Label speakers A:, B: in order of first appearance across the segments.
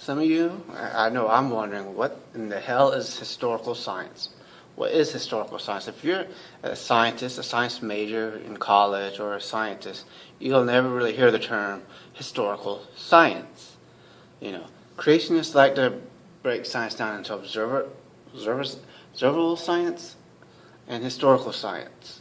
A: Some of you, I know I'm wondering, what in the hell is historical science? What is historical science? If you're a scientist, a science major in college, or a scientist, you'll never really hear the term historical science. You know, creationists like to break science down into observable science and historical science.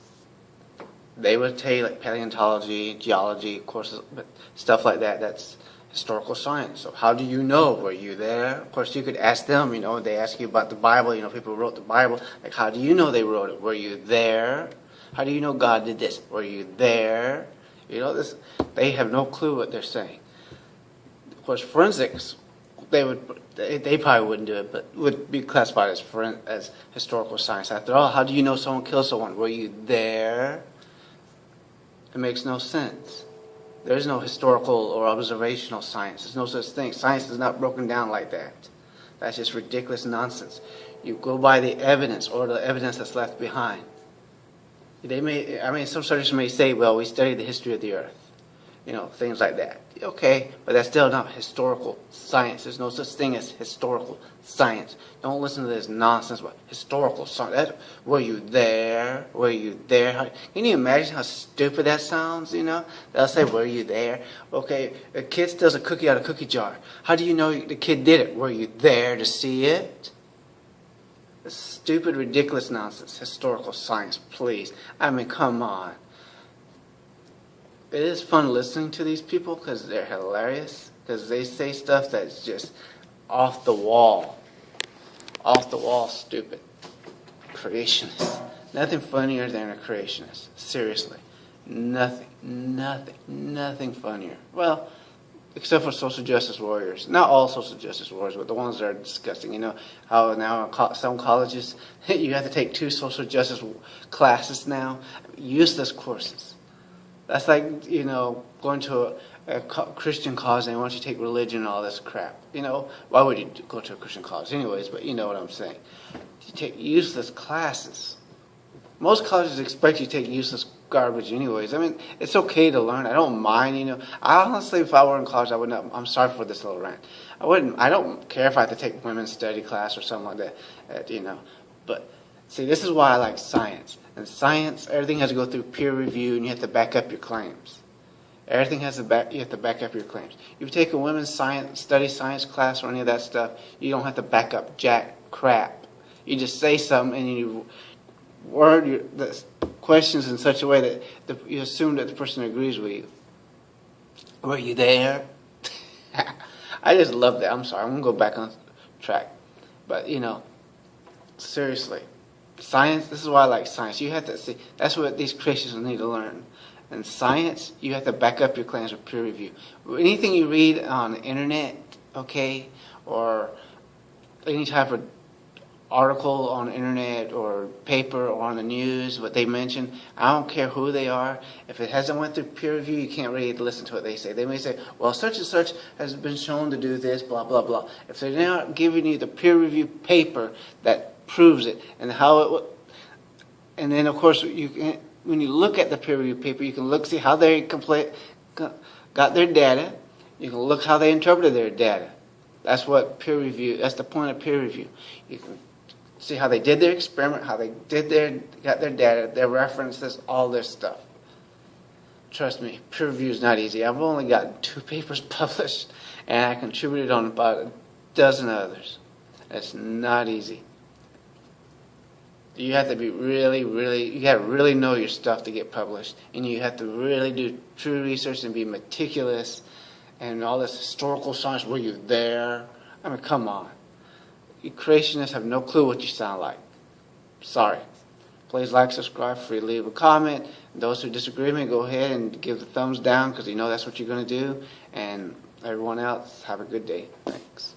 A: They would tell you like paleontology, geology courses, but stuff like that, that's historical science. So how do you know? Were you there? Of course, you could ask them, they ask you about the Bible, people who wrote the Bible. Like, how do you know they wrote it? Were you there? How do you know God did this? Were you there? They have no clue what they're saying. Of course, forensics, they probably wouldn't do it, but would be classified as historical science. After all, how do you know someone killed someone? Were you there? It makes no sense. There's no historical or observational science. There's no such thing. Science is not broken down like that. That's just ridiculous nonsense. You go by the evidence or the evidence that's left behind. Some studies may say, well, we studied the history of the earth. Things like that. Okay, but that's still not historical science. There's no such thing as historical science. Don't listen to this nonsense about historical science. Were you there? Were you there? Can you imagine how stupid that sounds, They'll say, were you there? Okay, a kid steals a cookie out of a cookie jar. How do you know the kid did it? Were you there to see it? This stupid, ridiculous nonsense. Historical science, please. Come on. It is fun listening to these people because they're hilarious, because they say stuff that's just off the wall stupid. Creationists. Nothing funnier than a creationist. Seriously. Nothing funnier. Well, except for social justice warriors. Not all social justice warriors, but the ones that are disgusting. How now some colleges, you have to take 2 social justice classes now. Useless courses. That's like, going to a Christian college and they want you to take religion and all this crap. Why would you go to a Christian college anyways? But you know what I'm saying. You take useless classes. Most colleges expect you to take useless garbage anyways. It's okay to learn. I don't mind, I honestly, if I were in college, I would not. I'm sorry for this little rant. I don't care if I have to take women's study class or something like that, But, see, this is why I like science. In science, everything has to go through peer review, and you have to back up your claims. You have to back up your claims. If you take a women's study science class or any of that stuff, you don't have to back up jack crap. You just say something, and you word the questions in such a way that you assume that the person agrees with you. Were you there? I just love that. I'm sorry. I'm going to go back on track. But, seriously. Science, this is why I like science. You have to see, that's what these Christians need to learn. In science, you have to back up your claims with peer review. Anything you read on the internet, okay, or any type of article on the internet or paper or on the news, what they mention, I don't care who they are. If it hasn't went through peer review, you can't really listen to what they say. They may say, well, such and such has been shown to do this, blah, blah, blah. If they're not giving you the peer review paper that proves it, and and then of course when you look at the peer review paper, you can see how they got their data. You can look how they interpreted their data. That's what peer review. That's the point of peer review. You can see how they did their experiment, how they got their data, their references, all this stuff. Trust me, peer review is not easy. I've only gotten 2 papers published, and I contributed on about a dozen others. It's not easy. You have to be you got to really know your stuff to get published. And you have to really do true research and be meticulous. And all this historical science, were you there? Come on. You creationists have no clue what you sound like. Sorry. Please like, subscribe, free leave a comment. Those who disagree with me, go ahead and give the thumbs down because that's what you're going to do. And everyone else, have a good day. Thanks.